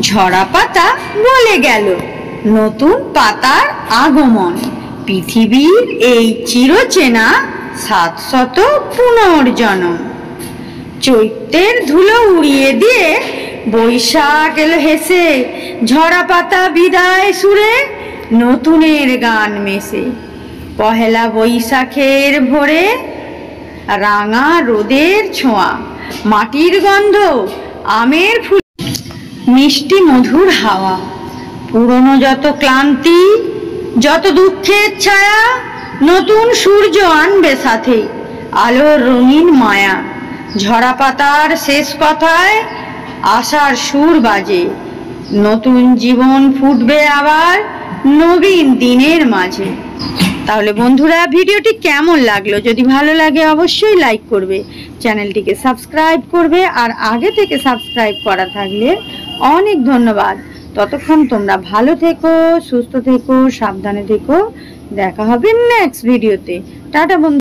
ঝরা পাতা বলে গেল, নতুন পাতার আগমন। পৃথিবীর এই চিরচেনা 700 পুনর্জন্ম। চৈত্রের ধুলো উড়িয়ে দিয়ে বৈশাখ এলো হেসে, ঝরা পাতা বিদায় সুরে নতুনের গান মেশে। পহেলা বৈশাখের ভোরে রাঙা রোদের ছোঁয়া, মাটির গন্ধ, আমের ফুল, মিষ্টি মধুর হাওয়া। পুরনো যত ক্লান্তি, যত দুঃখের ছায়া, নতুন সূর্য আনবে সাথে আলোর রঙিন মায়া। ঝরা পাতার শেষ কথায় আশার সুর বাজে, নতুন জীবন ফুটবে আবার নবীন দিনের মাঝে। তাহলে বন্ধুরা, ভিডিওটি কেমন লাগলো? যদি ভালো লাগে অবশ্যই লাইক করবে, চ্যানেলটিকে সাবস্ক্রাইব করবে, আর আগে থেকে সাবস্ক্রাইব করা থাকলে অনেক ধন্যবাদ। ততক্ষণ তোমরা ভালো থেকো, সুস্থ থেকো, সাবধানে থেকো। দেখা হবে নেক্সট ভিডিওতে। টাটা বন্ধু।